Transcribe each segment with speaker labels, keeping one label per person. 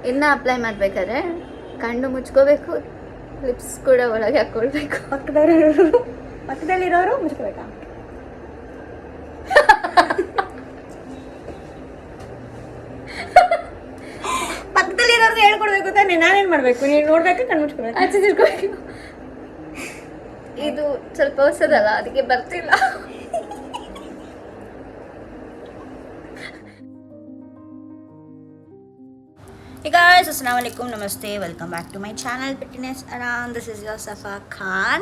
Speaker 1: ಇನ್ನು ಅಪ್ಲೈ ಮಾಡಬೇಕಾದ್ರೆ ಕಣ್ಣು ಮುಚ್ಕೋಬೇಕು, ಲಿಪ್ಸ್ ಕೂಡ ಒಳಗೆ ಹಾಕ್ಕೊಳ್ಬೇಕು.
Speaker 2: ಪಕ್ಕದಲ್ಲಿರೋರು ಮುಚ್ಕೋಬೇಕಾ? ಪಕ್ಕದಲ್ಲಿರೋರ್ಗೆ ಹೇಳ್ಕೊಡ್ಬೇಕು ತಾನೆ, ನಾನೇನು ಮಾಡಬೇಕು? ನೀನು ನೋಡ್ಬೇಕು, ಕಣ್ಣು ಮುಚ್ಕೋಬೇಕು,
Speaker 1: ಆಚೆ ತಿರ್ಕೋಬೇಕು. ಇದು ಸ್ವಲ್ಪ ಹೊಸದಲ್ಲ, ಅದಕ್ಕೆ ಬರ್ತಿಲ್ಲ.
Speaker 2: Hey guys, Assalamualaikum, Namaste, welcome back to my channel Fitness Around. This is your Safa Khan.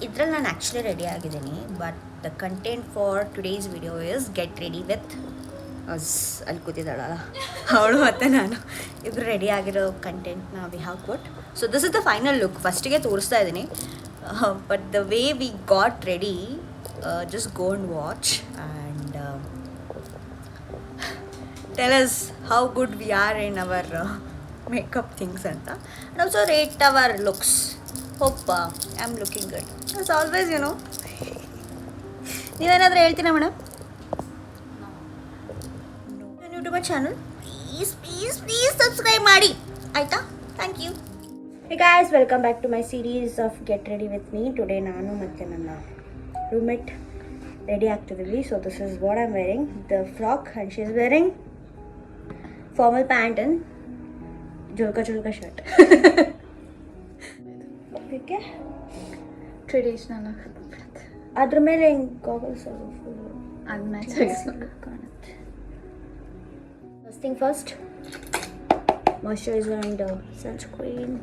Speaker 2: ಇದ್ರಲ್ಲಿ ನಾನು ಆ್ಯಕ್ಚುಲಿ ರೆಡಿ ಆಗಿದ್ದೀನಿ, but the content for today's video is get ready with ಅಲ್ಲಿ ಕೂತಿದ್ದಾಳಲ್ಲ ಅವಳು ಮತ್ತು ನಾನು ಇಬ್ಬರು ರೆಡಿ ಆಗಿರೋ ಕಂಟೆಂಟ್ನ ವಿ ಹ್ಯಾವ್ ಕೊಟ್. So this is the final look. ಫಸ್ಟಿಗೆ ತೋರಿಸ್ತಾ ಇದ್ದೀನಿ, but the way we got ready, just go and watch and tell us how good we are in our makeup things anta, and also rate our looks. Hope I'm looking good as always, you know. ನೀವೇನಾದರೂ ಹೇಳ್ತೀರಾ madam? ನನ್ನ YouTube channel please subscribe ಮಾಡಿ ಆಯಿತಾ? Thank you. Hey guys, welcome back to my series of get ready with me. Today ನಾನು ಮತ್ತು ನನ್ನ roommate ready ಆಗ್ತಿದ್ದೀವಿ. So this is what I am wearing, the frock, and she is wearing formal pant and julka shirt. Okay,
Speaker 1: traditional
Speaker 2: ಅದ್ರ ಮೇಲೆ ಹಿಂಗೆ goggles
Speaker 1: ಅದು match
Speaker 2: ಕಾಣುತ್ತೆ. First thing first, moisturiser and sunscreen.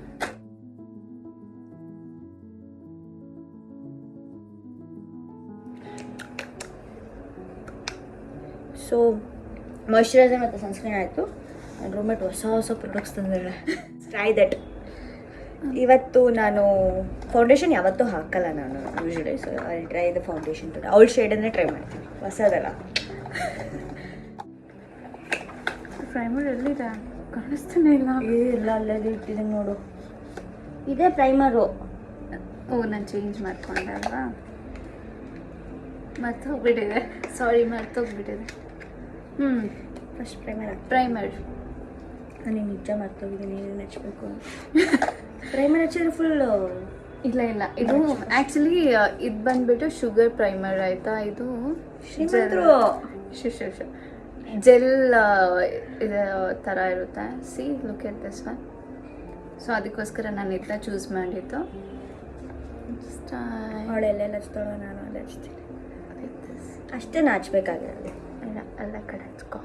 Speaker 2: So moisturiser ಮತ್ತು sunscreen ಆಯಿತು. ನನ್ನ roommate ಹೊಸ products ತಂದಿದ್ದಾರೆ. Try that. ಇವತ್ತು ನಾನು ಫೌಂಡೇಶನ್ ಯಾವತ್ತೂ ಹಾಕಲ್ಲ ನಾನು usually, so I try the foundation today. ಅವಳ ಶೇಡನ್ನೇ ಟ್ರೈ ಮಾಡ್ತೀನಿ, ಹೊಸದಲ್ಲ.
Speaker 1: ಪ್ರೈಮರ್ ಎಲ್ಲಿದೆ? ಕಾಣಿಸ್ತಾನೆ ಇಲ್ಲ.
Speaker 2: ಇಲ್ಲ, ಅಲ್ಲೇ ಇಟ್ಟಿದ್ದೀನಿ ನೋಡು. ಇದೇ ಪ್ರೈಮರು.
Speaker 1: ಓ, ನಾನು ಚೇಂಜ್ ಮಾಡ್ಕೊಂಡೆ ಅಲ್ವಾ? ಮರ್ತೋಗ್ಬಿಟ್ಟಿದೆ, ಸಾರಿ, ಮರ್ತೋಗ್ಬಿಟ್ಟಿದೆ.
Speaker 2: ಫಸ್ಟ್
Speaker 1: ಪ್ರೈಮರ್
Speaker 2: ನಾನು ನಿಜ ಮರ್ತೋಗಿದ್ದೀನಿ, ನೀನು ಹಚ್ಬೇಕು. ಪ್ರೈಮರ್ ಹಚ್ಚಿದ್ರೆ ಫುಲ್
Speaker 1: ಇಲ್ಲ, ಇದು ಆ್ಯಕ್ಚುಲಿ ಇದು ಬಂದ್ಬಿಟ್ಟು ಶುಗರ್ ಪ್ರೈಮರ್ ಆಯಿತಾ. ಇದು ಜೆಲ್ ಇದು ಥರ ಇರುತ್ತೆ. C, look at this one. So ಅದಕ್ಕೋಸ್ಕರ ನಾನು ಇದನ್ನ ಚೂಸ್ ಮಾಡಿದ್ದು.
Speaker 2: ಅವಳೆಲ್ಲ ಹಚ್ತಾಳೋ, ನಾನು ಅಲ್ಲೇ ಹಚ್ತೀನಿ. ಅಷ್ಟೇ ಹಚ್ಬೇಕಾಗಿರೋದು.
Speaker 1: ಎಲ್ಲ ಕಡೆ ಹಚ್ಕೊ,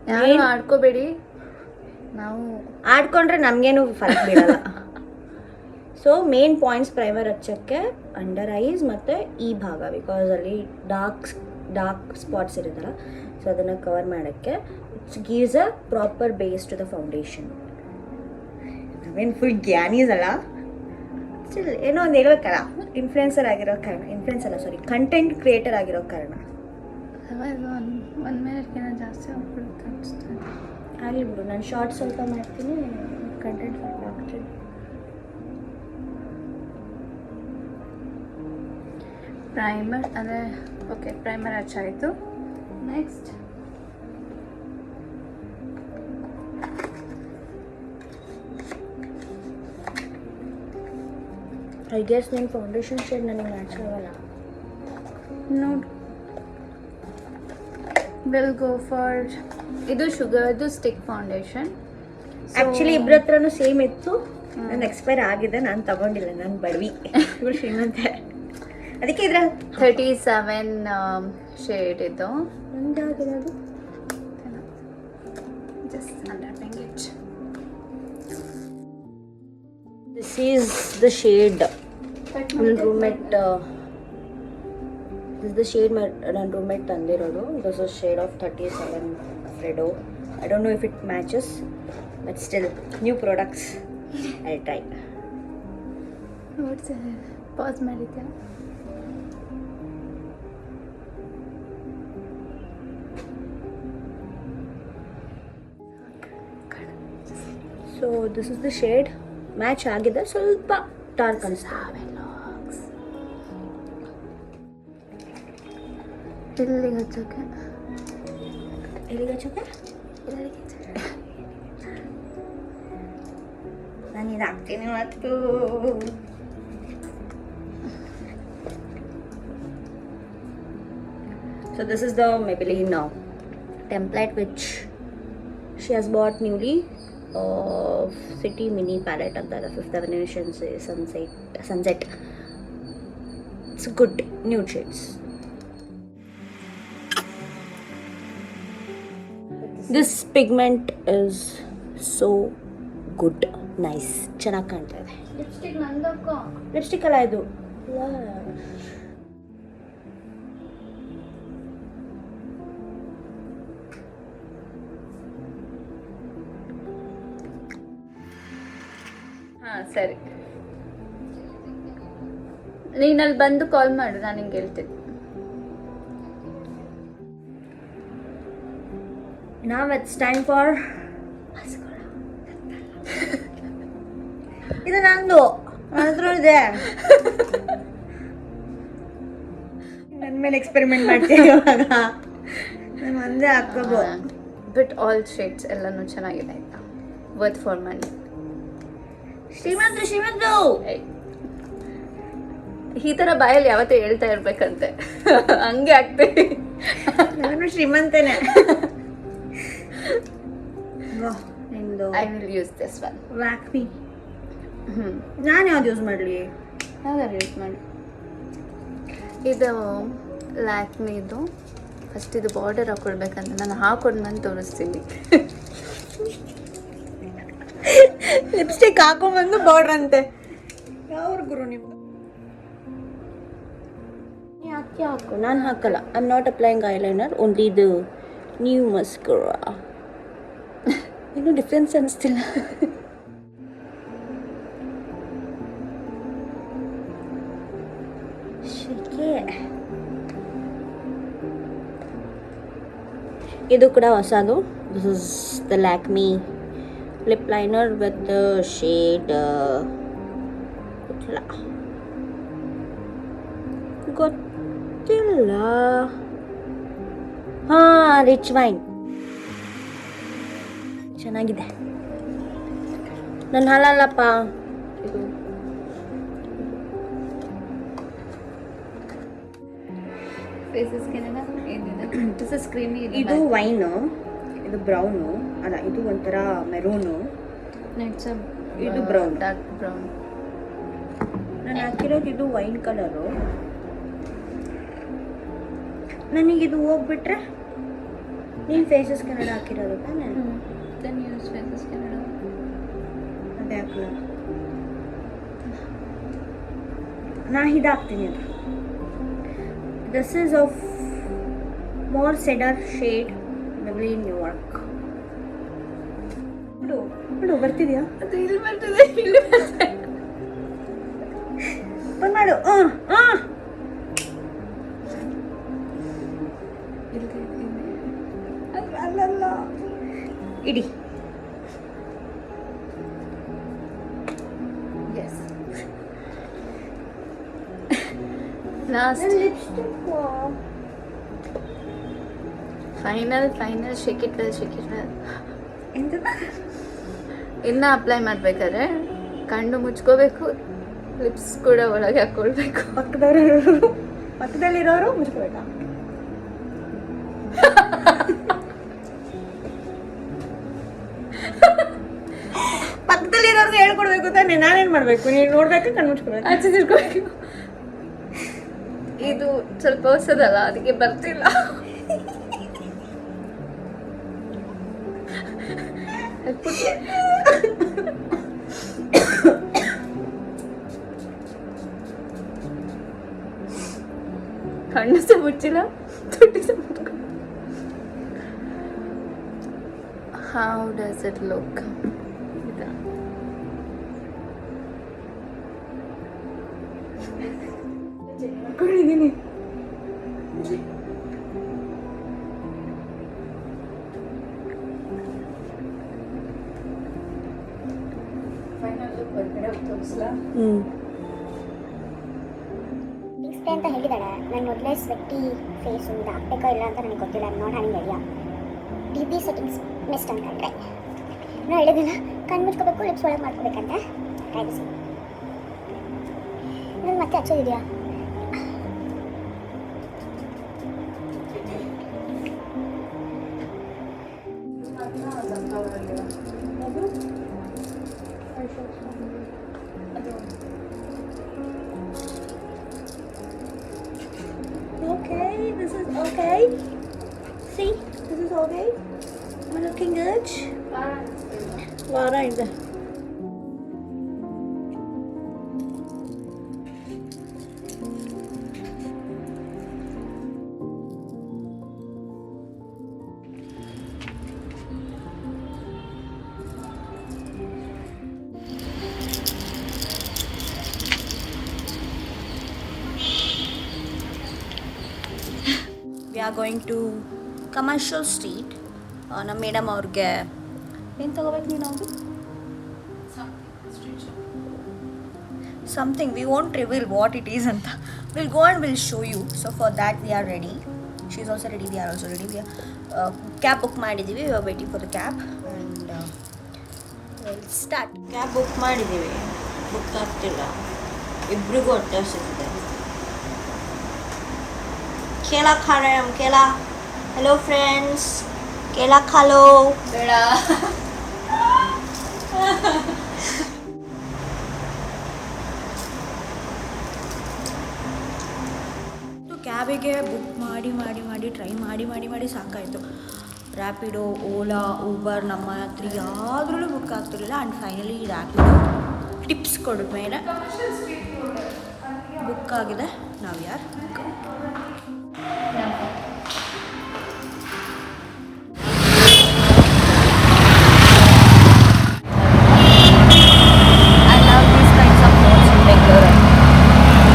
Speaker 1: ಯಾರು ಆಡ್ಕೋಬೇಡಿ. ನಾವು
Speaker 2: ಆಡ್ಕೊಂಡ್ರೆ ನಮಗೇನು ಫರಕ್ ಬೀಳಲ್ಲ. ಸೊ ಮೇನ್ ಪಾಯಿಂಟ್ಸ್ ಪ್ರೈಮರ್ ಹಚ್ಚೋಕ್ಕೆ ಅಂಡರ್ ಐಸ್ ಮತ್ತು ಈ ಭಾಗ, ಬಿಕಾಸ್ ಅಲ್ಲಿ ಡಾರ್ಕ್ ಸ್ಪಾಟ್ಸ್ ಇರುತ್ತಲ್ಲ, ಸೊ ಅದನ್ನು ಕವರ್ ಮಾಡೋಕ್ಕೆ it's gives a proper base to the foundation. ನಾವೇನು ಫುಲ್ ಜ್ಞಾನೀಸ್ ಅಲ್ಲ, ಏನೋ ಒಂದು ಹೇಳ್ಬೇಕಲ್ಲ, ಇನ್ಫ್ಲುಯೆನ್ಸರ್ ಆಗಿರೋ ಕಾರಣ, ಕಂಟೆಂಟ್ ಕ್ರಿಯೇಟರ್ ಆಗಿರೋ ಕಾರಣ.
Speaker 1: ಒಂದು ಮಿನಿಟ್ಗಿಂತ ಜಾಸ್ತಿ ಹೋಗ್ಬಿಡುತ್ತೆ ಅನಿಸ್ತಾ.
Speaker 2: ಆಗಲಿ ಬಿಡು, ನಾನು ಶಾರ್ಟ್ ಸ್ವಲ್ಪ ಮಾಡ್ತೀನಿ, ಕಂಟೆಂಟ್ ಸ್ವಲ್ಪ ಹಾಕ್ತೀನಿ.
Speaker 1: ಪ್ರೈಮರ್ ಅಂದರೆ ಓಕೆ, ಪ್ರೈಮರ್ ಹಚ್ಚಾಯಿತು. ನೆಕ್ಸ್ಟ್
Speaker 2: ಐ ಗೆಸ್ ನಿಮ್ಮ ಫೌಂಡೇಶನ್ ಶೇಡ್ ನನಗೆ ಮ್ಯಾಚ್ ಆಗಲ್ಲ
Speaker 1: ನೋಡು. ವಿಲ್ ಗೋ ಫಾರ್ ಇದು ಶುಗರ್ದು ಸ್ಟಿಕ್ ಫೌಂಡೇಶನ್.
Speaker 2: ಆ್ಯಕ್ಚುಲಿ ಇಬ್ಬರ ಹತ್ರನೂ ಸೇಮ್ ಇತ್ತು. ನಾನು ಎಕ್ಸ್ಪೈರ್ ಆಗಿದೆ, ನಾನು ತಗೊಂಡಿಲ್ಲ, ನಾನು ಬಡವಿ, ಇವ್ರು ಶ್ರೀಮಂತೆ. ಅದಕ್ಕೆ ಇದ್ರ
Speaker 1: 37 ಶೇಡ್ ಇದು.
Speaker 2: ಒಂದಾಗಿರೋದು
Speaker 1: just unwrapping it.
Speaker 2: This is the shade ನನ್ನ ರೂಮ್ಮೇಟ್, ದಿಸ್ ದ ಶೇಡ್ ನನ್ನ ರೂಮ್ಮೇಟ್ ತಂದಿರೋದು. This is shade of 37 Fredo. I don't know if it matches, but still, new products. I'll try.
Speaker 1: What's pause ಮಾಡಿದ್ಯಾ?
Speaker 2: So this is the shade. Match ಆಗಿದೆ, ಸ್ವಲ್ಪ dark ಅನಿಸ್ತಾ.
Speaker 1: ಇಲ್ಲಿಗೆ ಹಚ್ಚೋಕೆ
Speaker 2: ಎಲ್ಲಿಗೆ ಹಚ್ಚೋಕೆ? ನಾನು ಇದು ಹಾಕ್ತೀನಿ ಮತ್ತು so this is the Maybelline template which she has bought newly. City Mini palette ಅಂತ the 5th Avenue sunset. It's good nude shades. This pigment is so good, nice, ಚೆನ್ನಾಗಿ ಕಾಣ್ತಾ ಇದೆ.
Speaker 1: ಲಿಪ್ಸ್ಟಿಕ್ ನಂದಕ್ಕ.
Speaker 2: ಲಿಪ್ಸ್ಟಿಕ್ ಅಲ್ಲ ಇದು.
Speaker 1: ಹಾಂ ಸರಿ, ನೀನು ಅಲ್ಲಿ ಬಂದು ಕಾಲ್ ಮಾಡು, ನಾನು ಹಿಂಗೆ ಹೇಳ್ತಿದ್ದೆ.
Speaker 2: Now it's time for ಇದು ನಂದು ಹತ್ರ ಇದೆ. ನನ್ನ ಮೇಲೆ ಎಕ್ಸ್ಪೆರಿಮೆಂಟ್ ಮಾಡ್ತೀನಿ ಇವಾಗ. ನಾನು ಒಂದೇ ಹಾಕೋದು.
Speaker 1: ಬಟ್ ಆಲ್ ಶೇಡ್ಸ್ ಎಲ್ಲನೂ ಚೆನ್ನಾಗಿದೆ ಆಯ್ತಾ, ವರ್ತ್ ಫಾರ್ ಮನಿ.
Speaker 2: ಶ್ರೀಮಂತರು
Speaker 1: ಈ ಥರ ಬಾಯಲ್ಲಿ ಯಾವತ್ತೂ ಹೇಳ್ತಾ ಇರ್ಬೇಕಂತೆ, ಹಂಗೆ ಆಗ್ತೀವಿ.
Speaker 2: ನಾನು ಶ್ರೀಮಂತನೇ. ನಿಂದು
Speaker 1: I will use this one.
Speaker 2: ವ್ಯಾಕ್ಮಿ. ನಾನು ಯಾವ್ದು ಯೂಸ್ ಮಾಡಲಿ?
Speaker 1: ಯಾವ್ದಾರು ಯೂಸ್ ಮಾಡಿ. ಇದು ಲ್ಯಾಕ್ಮಿದು. ಫಸ್ಟ್ ಇದು ಬಾರ್ಡರ್ ಹಾಕೊಳ್ಬೇಕಂತ ನಾನು ಹಾಕೊಂಡ್ಬಂದು ತೋರಿಸ್ತೀನಿ.
Speaker 2: ಲಿಪ್ಸ್ಟಿಕ್ ಹಾಕೊಂಡ್ಬಂದು ಬಾರ್ಡರ್ ಅಂತೆ. ಯಾವ್ರ ಗುರು ನಿಮ್ದು? ಯಾಕೆ ಹಾಕು? ನಾನು ಹಾಕಲ್ಲ. I am not applying eyeliner, only the new mascara. ಇನ್ನೂ ಡಿಫ್ರೆನ್ಸ್ ಅನಿಸ್ತಿಲ್ಲ. ಇದು ಕೂಡ ಹೊಸದು. This is the Lakme lip liner with the shade ಗೊತ್ತಿಲ್ಲ. ಹಾಂ, ರಿಚ್ ವೈನ್ ಚೆನ್ನಾಗಿದೆ. ನನ್ನ ಹಾಲಲ್ಲಪ್ಪ ಇದು. ಇದು ವೈನು, ಇದು ಬ್ರೌನು ಅಲ್ಲ, ಇದು ಒಂಥರ ಮೆರೂನು, ಇದು ಬ್ರೌನ್,
Speaker 1: ಡಾರ್ಕ್ ಬ್ರೌನ್.
Speaker 2: ನಾನು ಹಾಕಿರೋದು ಇದು ವೈನ್ ಕಲರು. ನನಗಿದು ಹೋಗ್ಬಿಟ್ರೆ ನೀನು ಫೇಸಸ್ ಕನ್ನಡ ಹಾಕಿರೋದು ತಾನೆ? ಅದೇ ಹಾಕಲ್ಲ, ನಾ ಇದು ಹಾಕ್ತೀನಿ. ಅದು this is of more cedar shade Maybelline New York. ನೋಡು ಬರ್ತಿದ್ಯಾ?
Speaker 1: ಅದು ಇಲ್ಲಿ ಬರ್ತದೆ, ಇಲ್ಲಿ ಬರ್ತದೆ.
Speaker 2: ಬಂದ್ ಮಾಡು. ಅಲ್ಲಲ್ಲ, ಇಡಿ.
Speaker 1: Yes, last
Speaker 2: lipstick.
Speaker 1: Final shake it well.
Speaker 2: ಎಂತ?
Speaker 1: ಇನ್ನು ಅಪ್ಲೈ ಮಾಡ್ಬೇಕಾದ್ರೆ ಕಣ್ಣು ಮುಚ್ಕೋಬೇಕು, ಲಿಪ್ಸ್ ಕೂಡ ಒಳಗೆ ಹಾಕೊಳ್ಬೇಕು.
Speaker 2: ಪಕ್ಕದಲ್ಲಿರೋರು ಮುಚ್ಕೋಬೇಕಾ? ಪಕ್ಕದಲ್ಲಿರೋರ್ಗೆ ಹೇಳ್ಕೊಡ್ಬೇಕು ತಾನೆ, ನಾನೇನ್ ಮಾಡ್ಬೇಕು? ನೀನು ನೋಡ್ಬೇಕು, ಕಣ್ಣು ಮುಚ್ಕೋಬೇಕು,
Speaker 1: ಆಚೆ ತಿರ್ಕೋಬೇಕು. ಇದು ಸ್ವಲ್ಪ ಹೊಸದಲ್ಲ, ಅದಕ್ಕೆ ಬರ್ತಿಲ್ಲ. ಕಣ್ಣು ಸಹ ಮುಚ್ಚಿಲ್ಲ, ತುಟಿ ಸಹ ಮುಚ್ಚಿಲ್ಲ. How does it look?
Speaker 2: ಕೊಡಿದೀನಿ.
Speaker 3: ಡಿಸ್ಪ್ಲೇ ಅಂತ ಹೇಳಿದಾಳೆ. ನಾನು ಮೊದಲೇ ಸ್ವೆಟ್ಟಿ ಫೇಸು ಇದು ಹಾಕ್ಬೇಕಾ ಇಲ್ಲ ಅಂತ ನನಗೆ ಗೊತ್ತಿಲ್ಲ. ನಾನು ನೋಡಿ having idea. B B settings mist ಅನ್ಕೊಂಡ್ರೆ ನಾನು ಹೇಳಿದಿಲ್ಲ ಕಣ್ಣು ಮುಚ್ಕೋಬೇಕು ಲಿಪ್ಸ್ ಒಳಗೆ ಮಾಡ್ಕೋಬೇಕಂತ ಪ್ರೈವಸಿ ನನಗೆ ಮತ್ತೆ ಹಚ್ಚೋದಿದೆಯಾ
Speaker 2: Okay, this is okay. See, this is okay. Am I looking good? Lara in there. We are going to commercial street. ನಮ್ಮ ಮೇಡಮ್ ಅವ್ರಿಗೆ ಏನು ತಗೋಬೇಕು ನೀನು ಅವ್ರಿಗೆ something we won't reveal what it is anta we'll go and we'll show you so for that we are ready she's also ready we are also ready we are cab book ಮಾಡಿದೀವಿ we are waiting for the cab and we'll start cab book ಮಾಡಿದೀವಿ book ಆಗ್ತಿಲ್ಲ ಇಬ್ರಿಗೂ ಹೊಟ್ಟೆ ಹಸಿತಿದೆ केला खा रहे हैं हम केला हेलो फ्रेंड्स केला खा लो
Speaker 1: ಬೇಡ
Speaker 2: ಕ್ಯಾಬಿಗೆ ಬುಕ್ ಮಾಡಿ ಟ್ರೈ ಮಾಡಿ ಸಾಕಾಯಿತು ರ್ಯಾಪಿಡೋ ಓಲಾ ಊಬರ್ ನಮ್ಮ ಹತ್ರ ಯಾವುದ್ರಲ್ಲೂ ಬುಕ್ ಆಗ್ತಿರಲಿಲ್ಲ ಆ್ಯಂಡ್ ಫೈನಲಿ ರ್ಯಾಪಿಡೋ ಟಿಪ್ಸ್ ಕೊಡಿದ ಮೇಲೆ ಬುಕ್ ಆಗಿದೆ ನಾವು ಯಾರು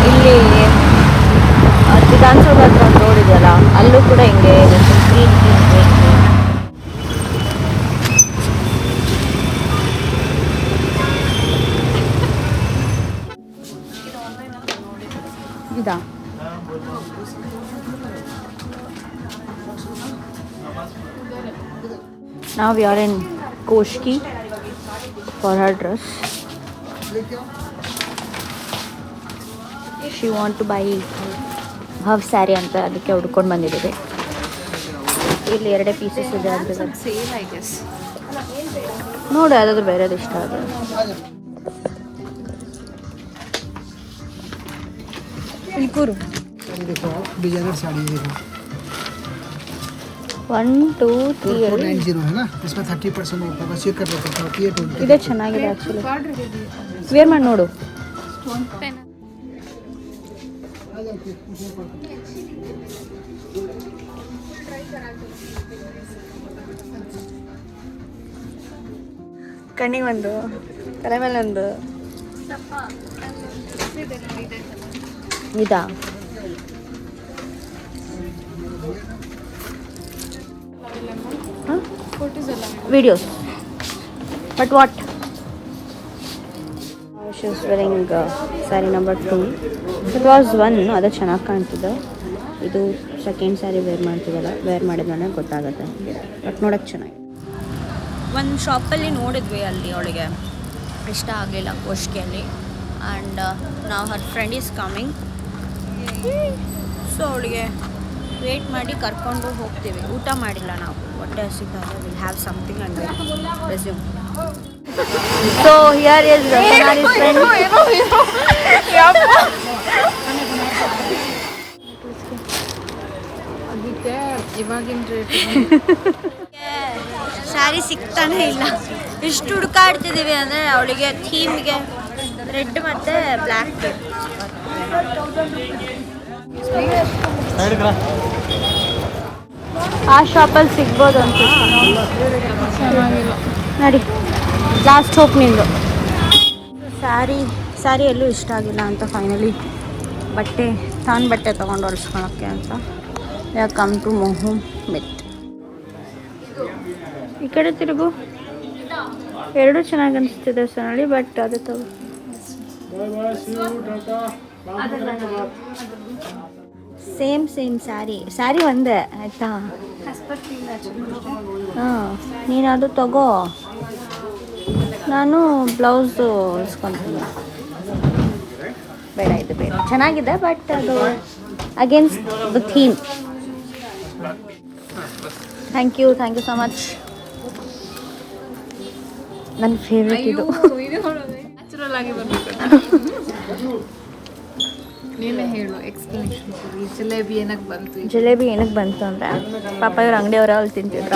Speaker 2: ಇಲ್ಲಿ ವಿಧಾನಸೌಧ ಹತ್ರ ಒಂದು ರೋಡ್ ಇದೆಯಲ್ಲ ಅಲ್ಲೂ ಕೂಡ ಹಿಂಗೆ ಗ್ರೀನ್ ಇದಾ Now we are in Koshki for her dress. She want to buy half saree ಅಂತ ಅದಕ್ಕೆ ಹುಡ್ಕೊಂಡು ಬಂದಿದ್ದೀವಿ ಇಲ್ಲಿ 2 ಪೀಸಸ್ ಇದೆ ಅಂತ
Speaker 1: ಸೇಲ್ ಐ ಗೆಸ್
Speaker 2: ನೋಡು ಯಾವ್ದಾದ್ರು ಬೇರೆದು ಇಷ್ಟ ಆದರೆ ಇಲ್ಲಿ ಕೂರು
Speaker 4: देखो डिजाइनर साड़ी है
Speaker 2: 1 2 3
Speaker 4: 490 है ना इसमें 30% ऑफ होगा चेक कर लेते हैं 48
Speaker 2: ಇದೆ ಚೆನ್ನಾಗಿದೆ ಆ್ಯಕ್ಚುಲಿ ವೇರ್ ಮಾಡಿ ನೋಡು ಕಣ್ಣಿಗೆ ಒಂದು ತಲೆ ಮೇಲೆ ಒಂದು ಇದಾ videos but what she is varying sari number 2 it was 1 ಅದು ಚೆನ್ನಾಗಿ ಕಾಣ್ತಿದೆ ಇದು ಸೆಕೆಂಡ್ ಸ್ಯಾರಿ ವೇರ್ ಮಾಡಿದ್ಮೇಲೆ ಗೊತ್ತಾಗುತ್ತೆ ಬಟ್ ನೋಡೋಕ್ಕೆ ಚೆನ್ನಾಗಿ ಒಂದು ಶಾಪಲ್ಲಿ ನೋಡಿದ್ವಿ ಅಲ್ಲಿ ಅವಳಿಗೆ ಇಷ್ಟ ಆಗಲಿಲ್ಲ ಕೋಷ್ಕಿಯಲ್ಲಿ ಆ್ಯಂಡ್ ನಾವು her friend is coming so ಅವಳಿಗೆ ವೇಟ್ ಮಾಡಿ ಕರ್ಕೊಂಡು ಹೋಗ್ತೀವಿ ಊಟ ಮಾಡಿಲ್ಲ ನಾವು ಹೊಟ್ಟೆ ಹಸಿದಾಗ will have something and resume so here is ಸನಾರಿಸ್ ಫ್ರೆಂಡ್
Speaker 1: ಅದಕ್ಕೆ ಇವಾಗಿನ ರೇಟ್
Speaker 2: ಸ್ಯಾರಿ ಸಿಗ್ತಾನೆ ಇಲ್ಲ ಎಷ್ಟು ಹುಡುಕಾಡ್ತಿದ್ದೀವಿ ಅಂದರೆ ಅವಳಿಗೆ ಥೀಮ್ಗೆ ರೆಡ್ ಮತ್ತು ಬ್ಲ್ಯಾಕ್ ಬೇಕು ಆ ಶಾಪಲ್ಲಿ ಸಿಗ್ಬೋದು ಅನ್ಸುತ್ತೆ ನೋಡಿ ಲಾಸ್ಟ್ ಹೋಪ್ ನಿಂದು ಸ್ಯಾರಿ ಎಲ್ಲೂ ಇಷ್ಟ ಆಗಿಲ್ಲ ಅಂತ ಫೈನಲಿ ಬಟ್ಟೆ ತೊಗೊಂಡು ಹೊಲಿಸ್ಕೊಳಕ್ಕೆ ಅಂತ ಯಾಕೆ ಕಮ್ ಟು ಮೊಹಮ್ ಮೆಟ್ ಈ ಕಡೆ ತಿರುಗು ಎರಡೂ ಚೆನ್ನಾಗಿ ಅನಿಸ್ತಿದೆ ಸೊನಾಲಿ ಬಟ್ ಅದು ಸೇಮ್ ಸ್ಯಾರಿ ಒಂದೇ ಆಯಿತಾ? ಹಾಂ, ನೀನು ಅದು ತಗೋ, ನಾನು ಬ್ಲೌಸು ಇಸ್ಕೊತೀನಿ. ಬೇಡ, ಇದು ಬೇಡ. ಚೆನ್ನಾಗಿದೆ ಬಟ್ ಅದು against the theme. Thank you so much. ನನ್ನ ಫೇವ್ರೆಟ್ ಇದು.
Speaker 1: ನ್ಯಾಚುರಲ್ ಆಗಿ ಬರಬೇಕು. ನೀನೇ ಹೇಳು ಎಕ್ಸ್ಪ್ಲನೇಷನ್. ಜಿಲೇಬಿ ಏನಕ್ಕೆ ಬಂತು ಅಂದರೆ ಪಾಪ ಇವ್ರ ಅಂಗಡಿಯವ್ರ ಅಲ್ಲಿ ತಿಂತಿದ್ರ.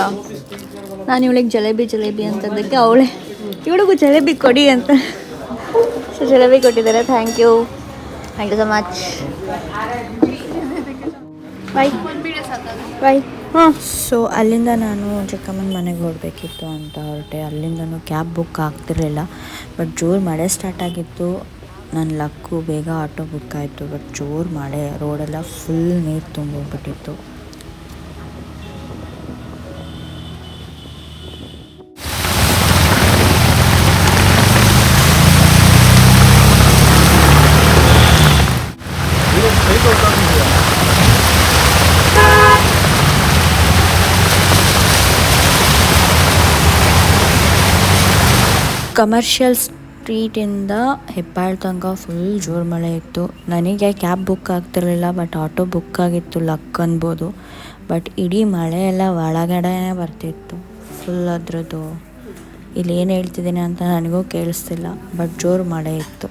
Speaker 2: ನಾನು ಇವಳಿಗೆ ಜಲೇಬಿ ಅಂತಂದಕ್ಕೆ ಇವಳಿಗೂ ಜಲೇಬಿ ಕೊಡಿ ಅಂತ. ಸೊ ಜಲೇಬಿ ಕೊಟ್ಟಿದ್ದಾರೆ. Thank you so much. Bye. ಹಾಂ, ಸೊ ಅಲ್ಲಿಂದ ನಾನು ಚಿಕ್ಕಮ್ಮನ ಮನೆಗೆ ಹೊರಡಬೇಕಿತ್ತು ಅಂತ ಹೊರಟೆ. ಅಲ್ಲಿಂದನೂ ಕ್ಯಾಬ್ ಬುಕ್ ಆಗ್ತಿರಲಿಲ್ಲ, ಬಟ್ ಜೋರು ಮಳೆ ಸ್ಟಾರ್ಟ್ ಆಗಿತ್ತು. ನನ್ನ ಲಕ್ಕು ಬೇಗ ಆಟೋ ಬುಕ್ ಆಯಿತು, ಬಟ್ ಜೋರು ಮಳೆ, ರೋಡೆಲ್ಲ ಫುಲ್ ನೀರು ತುಂಬೋಗ್ಬಿಟ್ಟಿತ್ತು. ಕಮರ್ಷಿಯಲ್ ಸ್ಟ್ರೀಟಿಂದ ಹೆಬ್ಬಾಳ್ ತನಕ ಫುಲ್ ಜೋರು ಮಳೆ ಇತ್ತು. ನನಗೆ ಕ್ಯಾಬ್ ಬುಕ್ ಆಗ್ತಿರಲಿಲ್ಲ, ಬಟ್ ಆಟೋ ಬುಕ್ ಆಗಿತ್ತು, ಲಕ್ ಅನ್ಬೋದು. ಬಟ್ ಇಡೀ ಮಳೆ ಎಲ್ಲ ಒಳಗಡೆನೇ ಬರ್ತಿತ್ತು ಫುಲ್. ಅದ್ರದ್ದು ಇಲ್ಲಿ ಏನು ಹೇಳ್ತಿದ್ದೀನಿ ಅಂತ ನನಗೂ ಕೇಳಿಸ್ತಿಲ್ಲ, ಬಟ್ ಜೋರು ಮಳೆ ಇತ್ತು.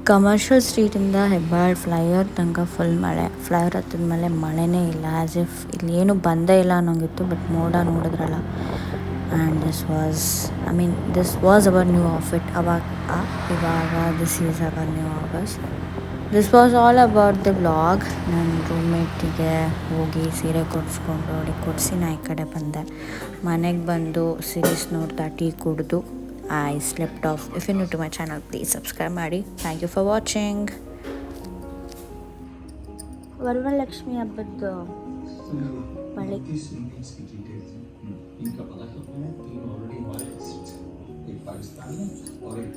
Speaker 2: ಕಮರ್ಷಿಯಲ್ ಸ್ಟ್ರೀಟಿಂದ ಹೆಬ್ಬಾಳ್ ಫ್ಲೈಓವರ್ ತನಕ ಫುಲ್ ಮಳೆ. ಫ್ಲೈಓವರ್ ಹತ್ತಿದ ಮೇಲೆ ಮಳೆನೇ ಇಲ್ಲ, ಆ್ಯಸ್ ಇಫ್ ಇಲ್ಲಿ ಏನೂ ಬಂದೇ ಇಲ್ಲ ಅನ್ನೋಂಗಿತ್ತು. ಬಟ್ ಮೋಡ ನೋಡಿದ್ರಲ್ಲ. And this was our new outfit. ಇವಾಗ this is our new outfit. This was all about the vlog. ನನ್ನ ರೂಮ್ಮೇಟಿಗೆ ಹೋಗಿ ಸೀರೆ ಕೊಡಿಸ್ಕೊಂಡು ಅವ್ರಿಗೆ ಕೊಡಿಸಿ ನಾ ಈ ಕಡೆ ಬಂದೆ. ಮನೆಗೆ ಬಂದು ಸೀರೀಸ್ ನೋಡ್ತಾ ಟೀ ಕುಡಿದು I slept off. If you're new to my channel, please subscribe ಮಾಡಿ. Thank you for watching. Varamahalakshmi ಹಬ್ಬದ ಮಳೆ.
Speaker 5: इनका पता चलता है कि ऑलरेडी हमारे एक पाकिस्तान में और एक